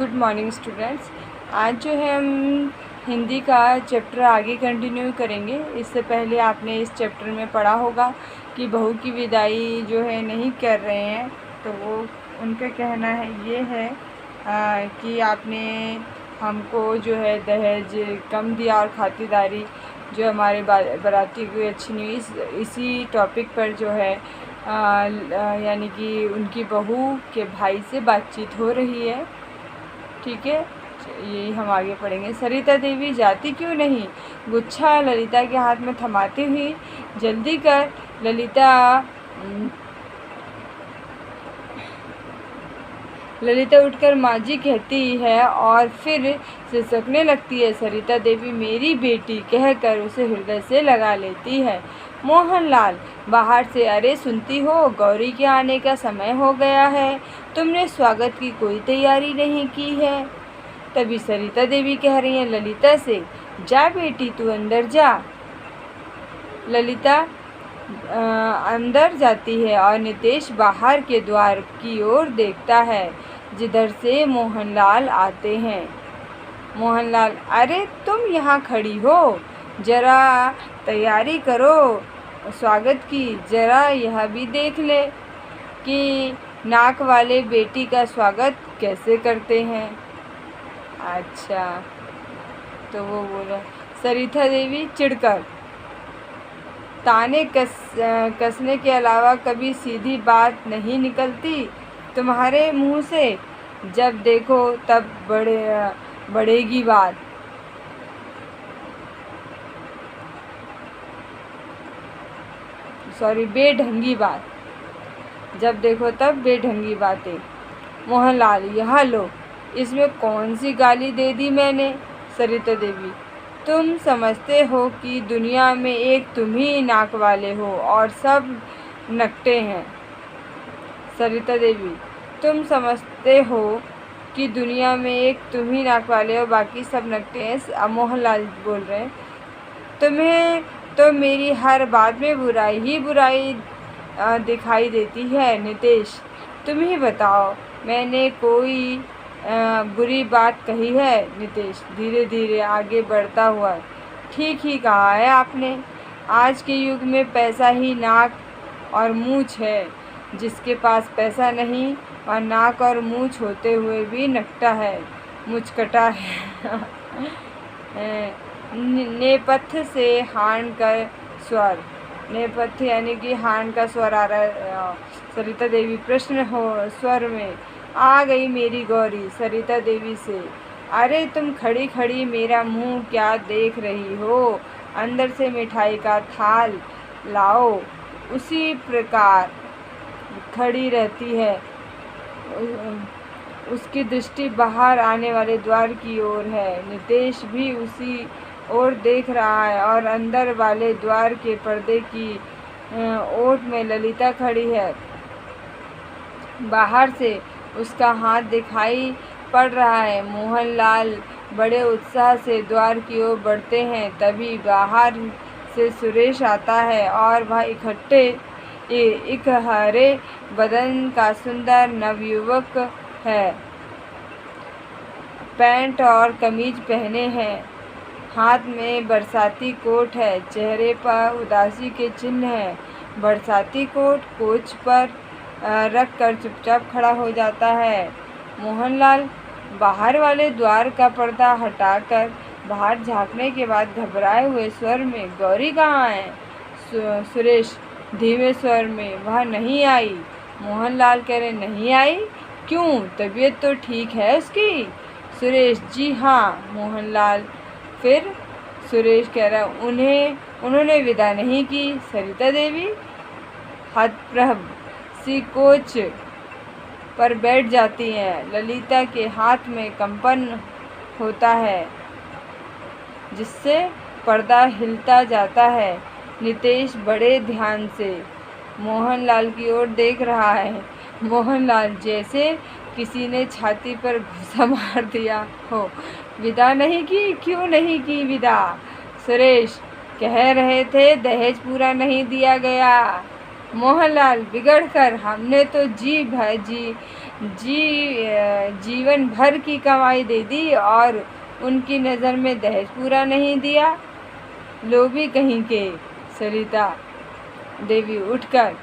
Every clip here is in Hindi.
Good morning students. आज जो है हम हिंदी का चैप्टर आगे कंटिन्यू करेंगे। इससे पहले आपने इस चैप्टर में पढ़ा होगा कि बहू की विदाई जो है नहीं कर रहे हैं, तो वो उनका कहना है ये है कि आपने हमको जो है दहेज कम दिया और खातिरदारी जो हमारे बाराती की अच्छी नहीं हुई। इसी टॉपिक पर जो है यानी कि उनकी बहू के भाई से बातचीत हो रही है। ठीक है, यही हम आगे पढ़ेंगे। सरिता देवी जाती क्यों नहीं? गुच्छा ललिता के हाथ में थमाती हुई, जल्दी कर। ललिता उठकर माँ जी कहती है और फिर सिसकने लगती है। सरिता देवी मेरी बेटी कहकर उसे हृदय से लगा लेती है। मोहनलाल बाहर से, अरे सुनती हो, गौरी के आने का समय हो गया है, तुमने स्वागत की कोई तैयारी नहीं की है। तभी सरिता देवी कह रही है ललिता से, जा बेटी तू अंदर जा। ललिता अंदर जाती है और नितेश बाहर के द्वार की ओर देखता है जिधर से मोहनलाल आते हैं। मोहनलाल, अरे तुम यहाँ खड़ी हो, जरा तैयारी करो स्वागत की, जरा यह भी देख ले कि नाक वाले बेटी का स्वागत कैसे करते हैं। अच्छा, तो वो बोला। सरिता देवी चिढ़कर, ताने कसने के अलावा कभी सीधी बात नहीं निकलती तुम्हारे मुंह से, जब देखो तब बढ़ेगी बात। बेढंगी बात, जब देखो तब बेढंगी बातें। मोहनलाल, यहाँ लो, इसमें कौन सी गाली दे दी मैंने? सरिता देवी, तुम समझते हो कि दुनिया में एक तुम ही नाक वाले हो और सब नकटे हैं। सरिता देवी, तुम समझते हो कि दुनिया में एक तुम ही नाक वाले हो, बाकी सब नकटे हैं। मोहनलाल बोल रहे हैं, तुम्हें तो मेरी हर बात में बुराई ही बुराई दिखाई देती है। नितेश, तुम ही बताओ, मैंने कोई बुरी बात कही है? नितेश धीरे धीरे आगे बढ़ता हुआ, ठीक ही कहा है आपने। आज के युग में पैसा ही नाक और मूंछ है। जिसके पास पैसा नहीं और नाक और मूंछ होते हुए भी नकटा है, मुचकटा है। नेपथ्य से हाण का स्वर, नेपथ्य यानी कि हाण का स्वर आ रहा है। सरिता देवी प्रश्न हो स्वर में, आ गई मेरी गौरी सरिता देवी से, अरे तुम खड़ी खड़ी मेरा मुंह क्या देख रही हो? अंदर से मिठाई का थाल लाओ। उसी प्रकार खड़ी रहती है, उसकी दृष्टि बाहर आने वाले द्वार की ओर है। नितेश भी उसी ओर देख रहा है और अंदर वाले द्वार के पर्दे की ओट में ललिता खड़ी है। बाहर से उसका हाथ दिखाई पड़ रहा है। मोहनलाल बड़े उत्साह से द्वार की ओर बढ़ते हैं। तभी बाहर से सुरेश आता है और वह एक हरे बदन का सुंदर नवयुवक है। पैंट और कमीज पहने हैं, हाथ में बरसाती कोट है, चेहरे पर उदासी के चिन्ह हैं। बरसाती कोट कोच पर रख कर चुपचाप खड़ा हो जाता है। मोहनलाल बाहर वाले द्वार का पर्दा हटाकर बाहर झांकने के बाद घबराए हुए स्वर में, गौरी कहाँ है? सुरेश धीमे स्वर में, वह नहीं आई। मोहनलाल कह रहे, नहीं आई? क्यों, तबीयत तो ठीक है उसकी? सुरेश, जी हाँ। मोहनलाल, फिर? सुरेश कह रहा, उन्होंने विदा नहीं की। सरिता देवी हतप्रभ सी कोच पर बैठ जाती हैं। ललिता के हाथ में कंपन होता है जिससे पर्दा हिलता जाता है। नितेश बड़े ध्यान से मोहनलाल की ओर देख रहा है। मोहनलाल जैसे किसी ने छाती पर घुसा मार दिया हो। विदा नहीं की? क्यों नहीं की विदा? सुरेश, कह रहे थे दहेज पूरा नहीं दिया गया। मोहनलाल बिगड़ कर, हमने तो जी जीवन भर की कमाई दे दी और उनकी नज़र में दहेज पूरा नहीं दिया। लोभी कहीं के। सरिता देवी उठकर,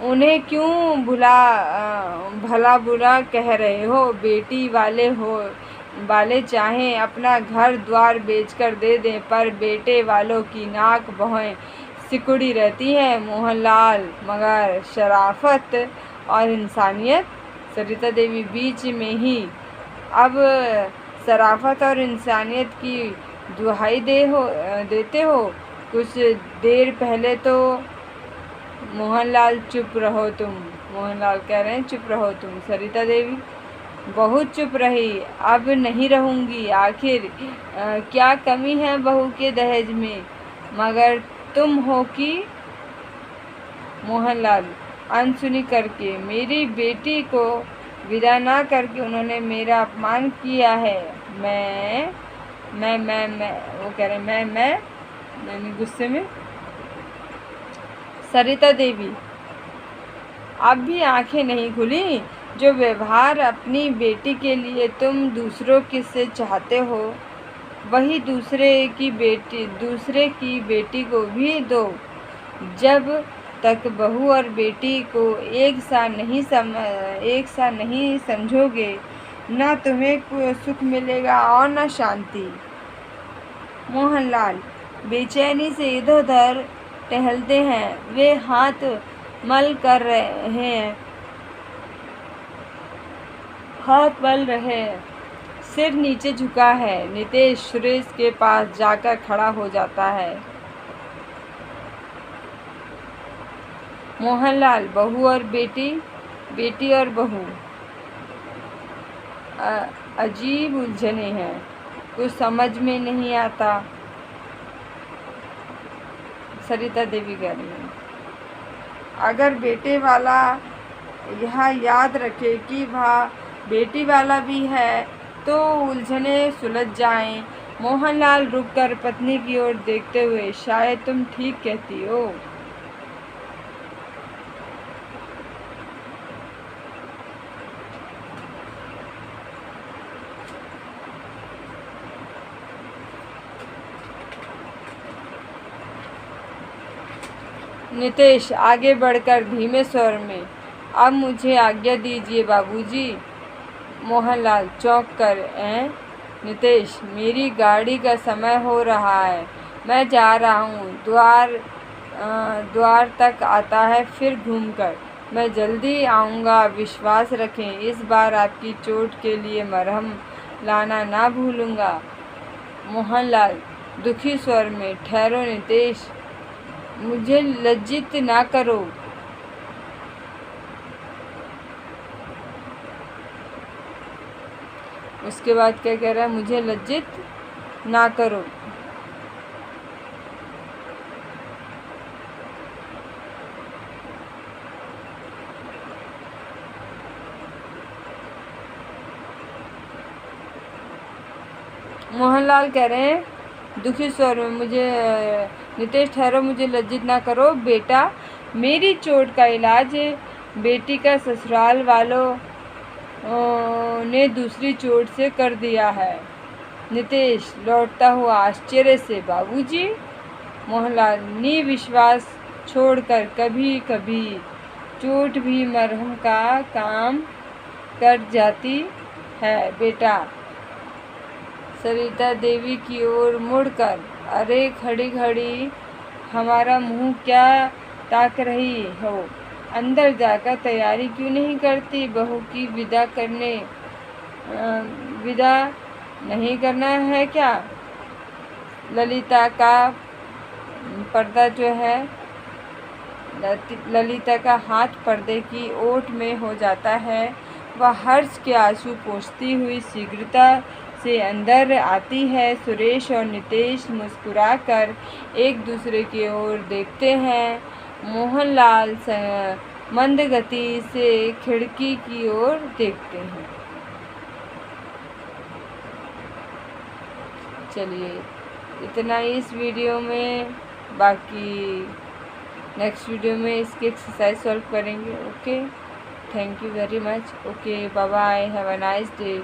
उन्हें क्यों भला बुरा कह रहे हो? बेटी वाले चाहें अपना घर द्वार बेचकर दे दें, पर बेटे वालों की नाक भौहें सिकुड़ी रहती हैं। मोहनलाल, मगर शराफत और इंसानियत। सरिता देवी बीच में ही, अब शराफत और इंसानियत की दुहाई देते हो? कुछ देर पहले तो मोहनलाल चुप रहो तुम। मोहनलाल कह रहे हैं चुप रहो तुम। सरिता देवी बहुत चुप रही। अब नहीं रहूंगी। आखिर क्या कमी है बहू के दहेज में? मगर तुम हो कि? मोहनलाल अनसुनी करके, मेरी बेटी को विदा ना करके उन्होंने मेरा अपमान किया है। मैं वो कह रहे मैंने गुस्से में। सरिता देवी अब भी आंखें नहीं खुली। जो व्यवहार अपनी बेटी के लिए तुम दूसरों से चाहते हो, वही दूसरे की बेटी को भी दो। जब तक बहू और बेटी को एक सा नहीं समझोगे, ना तुम्हें सुख मिलेगा और ना शांति। मोहनलाल बेचैनी से इधर उधर टहलते हैं। वे हाथ मल रहे हैं। सिर नीचे झुका है। नितेश सुरेश के पास जाकर खड़ा हो जाता है। मोहनलाल, बहू और बेटी और बहू अजीब उलझने हैं, कुछ समझ में नहीं आता। सरिता देवी कह रही है, अगर बेटे वाला यह याद रखे कि वह बेटी वाला भी है तो उलझने सुलझ जाएं। मोहनलाल रुककर पत्नी की ओर देखते हुए, शायद तुम ठीक कहती हो। नितेश आगे बढ़कर धीमे स्वर में, अब मुझे आज्ञा दीजिए बाबूजी। मोहनलाल चौंक कर, नितेश, मेरी गाड़ी का समय हो रहा है, मैं जा रहा हूँ। द्वार तक आता है, फिर घूमकर मैं जल्दी आऊँगा। विश्वास रखें, इस बार आपकी चोट के लिए मरहम लाना ना भूलूँगा। मोहनलाल दुखी स्वर में, ठहरो नितेश, मुझे लज्जित ना करो। उसके बाद क्या कह रहा है? मुझे लज्जित ना करो। मोहनलाल कह रहे हैं दुखी स्वर में, नितेश ठहरो, मुझे लज्जित ना करो। बेटा, मेरी चोट का इलाज बेटी का ससुराल वालों ने दूसरी चोट से कर दिया है। नितेश लौटता हुआ आश्चर्य से, बाबूजी। मोहनलाल निविश्वास छोड़कर, कभी कभी चोट भी मरहम का काम कर जाती है बेटा। सरिता देवी की ओर मुड़कर, अरे खड़ी खड़ी हमारा मुंह क्या ताक रही हो? अंदर जाकर तैयारी क्यों नहीं करती? बहू की विदा नहीं करना है क्या? ललिता का पर्दा जो है, ललिता का हाथ पर्दे की ओट में हो जाता है। वह हर्ष के आंसू पोंछती हुई शीघ्रता से अंदर आती है। सुरेश और नितेश मुस्कुराकर एक दूसरे की ओर देखते हैं। मोहनलाल मंद गति से खिड़की की ओर देखते हैं। चलिए इतना इस वीडियो में, बाकी नेक्स्ट वीडियो में इसकी एक्सरसाइज सॉल्व करेंगे। Okay. Thank you very much. Okay, bye bye. Have a nice day.